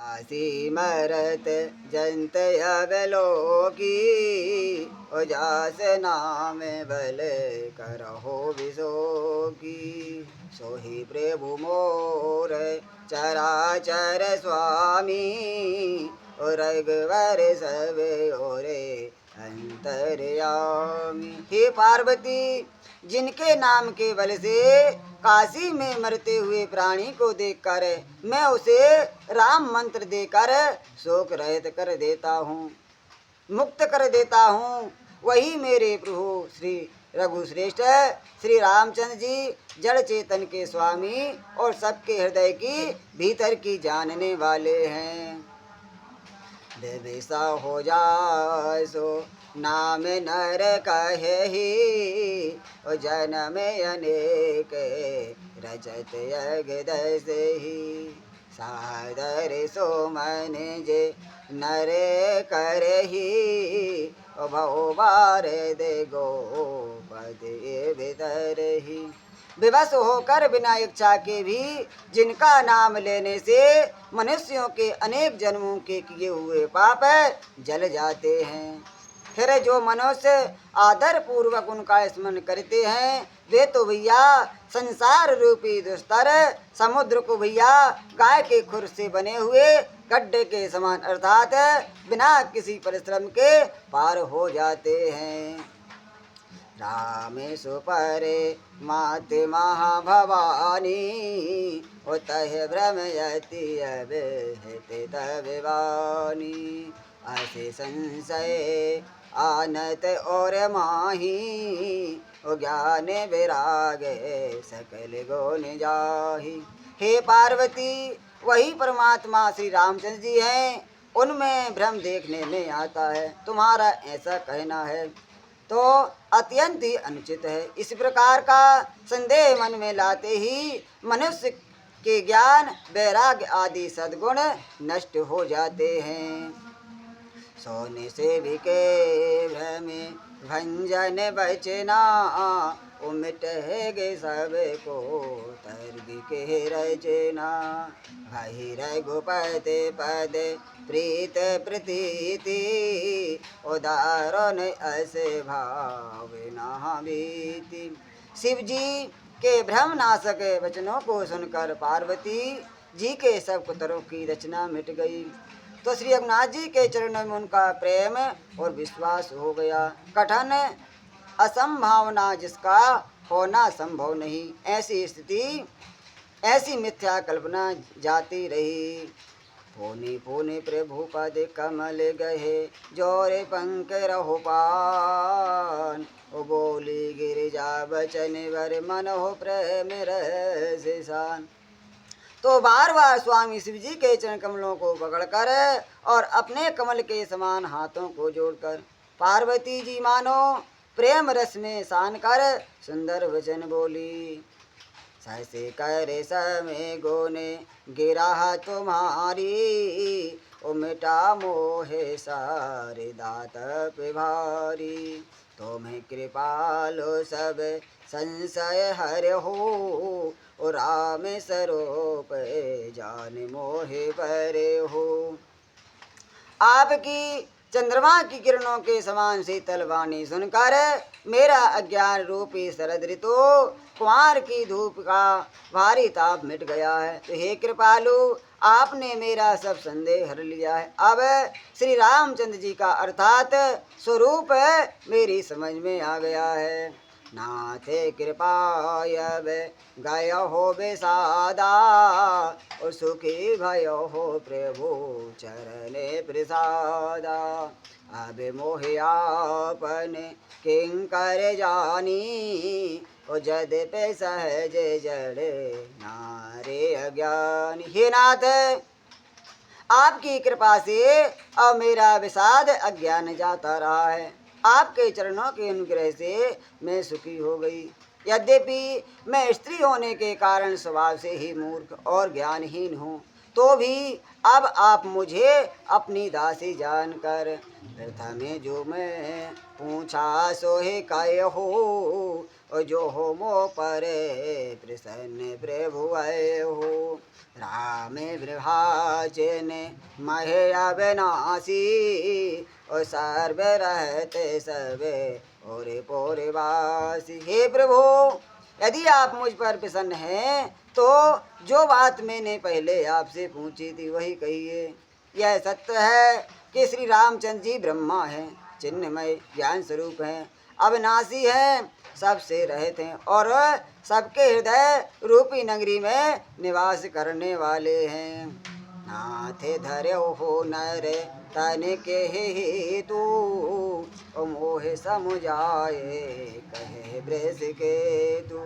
आसी मरत जंत अवलोकी, ओ जास नाम बल करहो विशोकी। सोही प्रभु मोर चराचर स्वामी, ओ रघुवर सब ओरे अंतर्यामी। हे पार्वती, जिनके नाम के बल से काशी में मरते हुए प्राणी को देखकर मैं उसे राम मंत्र देकर शोक रहित कर देता हूँ, मुक्त कर देता हूँ, वही मेरे प्रभु श्री रघुश्रेष्ठ श्री रामचंद्र जी जड़ चेतन के स्वामी और सबके हृदय की भीतर की जानने वाले हैं। देवेशा हो जाए सो नाम नर कहे, ओ जन्म अनेक रचत यगदय से ही। सादर सो मन जे नर करही, ओ भव बार दे गो पदे भीतरही। विवश होकर बिना इच्छा के भी जिनका नाम लेने से मनुष्यों के अनेक जन्मों के किए हुए पाप जल जाते हैं। फिर जो मनुष्य आदर पूर्वक उनका स्मरण करते हैं वे तो भैया संसार रूपी दुस्तर समुद्र को भैया गाय के खुर से बने हुए गड्ढे के समान अर्थात बिना किसी परिश्रम के पार हो जाते हैं। रामेशु परे माते महाभवानी, ओ तह भ्रमयति अबेहते तविवानी। असे संशय आनत और माही, ओ ज्ञान विराग सकल गुण जाही। हे पार्वती, वही परमात्मा श्री रामचंद्र जी हैं, उनमें भ्रम देखने में आता है। तुम्हारा ऐसा कहना है तो अत्यंत ही अनुचित है। इस प्रकार का संदेह मन में लाते ही मनुष्य के ज्ञान वैराग्य आदि सद्गुण नष्ट हो जाते हैं। सोने से भी के भ्रमे भंजन बचना, उमट गे सब को तर्ग के रचना। भाई रघुपति पद प्रीत प्रतीति, उदाहरण ऐसे भाव ना बीती। शिव जी के भ्रम नाशक वचनों को सुनकर पार्वती जी के सब कुतरों की रचना मिट गई तो श्री रघुनाथ जी के चरणों में उनका प्रेम और विश्वास हो गया। कठिन असंभावना जिसका होना संभव नहीं, ऐसी स्थिति ऐसी मिथ्या कल्पना जाती रही। पोने पोने प्रभु पद कमल गहे, जोरे पंख रहो पान। ओ बोली गिरिजा बचन वर मन हो प्रेम रसान। तो बार बार स्वामी शिव जी के चरण कमलों को पकड़कर और अपने कमल के समान हाथों को जोड़कर पार्वती जी मानो प्रेम रस में सान कर सुंदर वचन बोली। सहसे करे समय गोने गिरा तुम्हारी, उमटा मोहे सारे दात पे भारी। तुम्हें कृपालो सब संशय हर हो, ओ राम स्वरूप जान मोहे परे हो। आपकी चंद्रमा की किरणों के समान शीतल वाणी सुनकर मेरा अज्ञान रूपी शरद ऋतु कुमार की धूप का भारी ताप मिट गया है। तो हे कृपालु, आपने मेरा सब संदेह हर लिया है। अब श्री रामचंद्र जी का अर्थात स्वरूप मेरी समझ में आ गया है। नाथ कृपायब गय हो बेसादा, और सुखी भयो हो प्रभु चरणे प्रसादा। अब मोहि आपन किंकर जानी, ओ जद पे सहज जड़ नारे अज्ञानी। हे नाथ, आपकी कृपा से अब मेरा विषाद अज्ञान जाता रहा है। आपके चरणों के अनुग्रह से मैं सुखी हो गई। यद्यपि मैं स्त्री होने के कारण स्वभाव से ही मूर्ख और ज्ञानहीन हूँ, तो भी अब आप मुझे अपनी दासी जानकर प्रथमे जो मैं पूछा सो ही कहे हो, जो हो मो परे प्रसन्न प्रभु आए हो। राम विभाजन महे अविनाशी, और सर्व रहते सबे और पोरे वासी। हे प्रभु, यदि आप मुझ पर प्रसन्न हैं तो जो बात मैंने पहले आपसे पूछी थी वही कहिए। यह सत्य है कि श्री रामचंद्र जी ब्रह्मा हैं, चिन्मय ज्ञान स्वरूप हैं, अविनाशी हैं, सबसे रहित हैं और सबके हृदय रूपी नगरी में निवास करने वाले हैं। नाथ धर्यो हो नर तन के हेतु, मोह समुझाए कहे वृष के तू।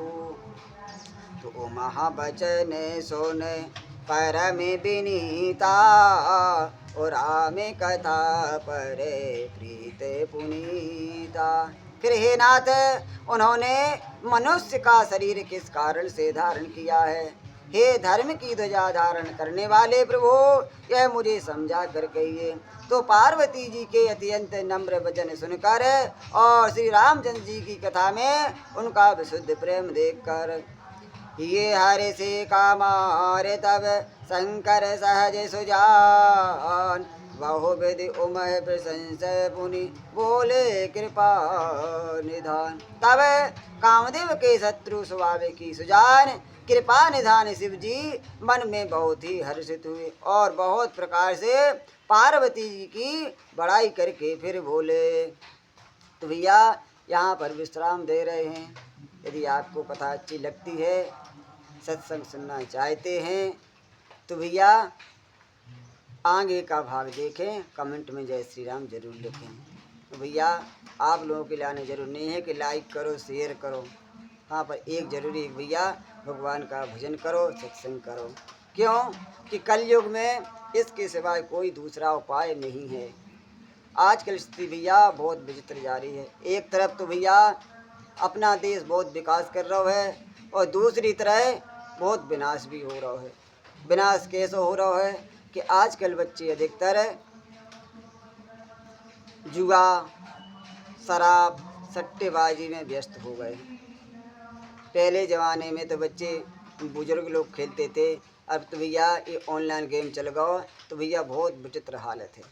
तो महावचन सुन परम विनीता, और राम कथा परे प्रीत पुनीता। फिर हे नाथ, उन्होंने मनुष्य का शरीर किस कारण से धारण किया है? हे धर्म की ध्वजा धारण करने वाले प्रभु, यह मुझे समझा कर कहिए। तो पार्वती जी के अत्यंत नम्र वचन सुनकर और श्री रामचंद्र जी की कथा में उनका विशुद्ध प्रेम देखकर ये हरे से कामारे तब शंकर सहज सुजान, बहुविधि उमह प्रशंसय पुनि बोले कृपा निधान। तब कामदेव के शत्रु स्वभाव की सुजान कृपा निधान शिव जी मन में बहुत ही हर्षित हुए और बहुत प्रकार से पार्वती जी की बड़ाई करके फिर बोले। तो भैया यहाँ पर विश्राम दे रहे हैं। यदि आपको कथा अच्छी लगती है, सत्संग सुनना चाहते हैं तो भैया आगे का भाग देखें, कमेंट में जय श्री राम जरूर लिखें। तो भैया आप लोगों के लाने जरूर नहीं है कि लाइक करो शेयर करो, हाँ पर एक जरूरी है भैया, भगवान का भजन करो, सत्संग करो। क्यों कि कलयुग में इसके सिवाय कोई दूसरा उपाय नहीं है। आजकल स्थिति भैया बहुत विचित्र जा रही है। एक तरफ तो भैया अपना देश बहुत विकास कर रहा है और दूसरी तरह बहुत विनाश भी हो रहा है। विनाश कैसे हो रहा है कि आजकल बच्चे अधिकतर जुआ, शराब, सट्टेबाजी में व्यस्त हो गए। पहले ज़माने में तो बच्चे बुजुर्ग लोग खेलते थे, अब तो भैया ये ऑनलाइन गेम चल गया तो भैया बहुत विचित्र हालत है।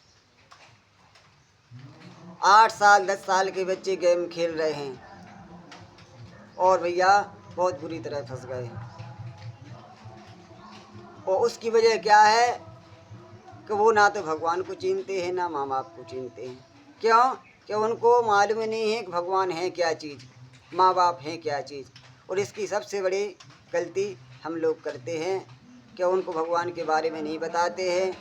8 साल 10 साल के बच्चे गेम खेल रहे हैं और भैया बहुत बुरी तरह फंस गए हैं। और उसकी वजह क्या है कि वो ना तो भगवान को चिन्हते हैं ना माँ बाप को चिन्हते हैं। क्यों कि उनको मालूम नहीं है कि भगवान है क्या चीज़, माँ बाप हैं क्या चीज़। और इसकी सबसे बड़ी गलती हम लोग करते हैं कि उनको भगवान के बारे में नहीं बताते हैं,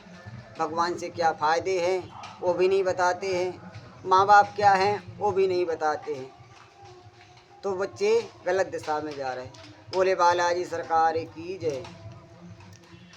भगवान से क्या फ़ायदे हैं वो भी नहीं बताते हैं, माँ बाप क्या हैं वो भी नहीं बताते हैं। तो बच्चे गलत दिशा में जा रहे हैं। बोले बालाजी सरकार की जय।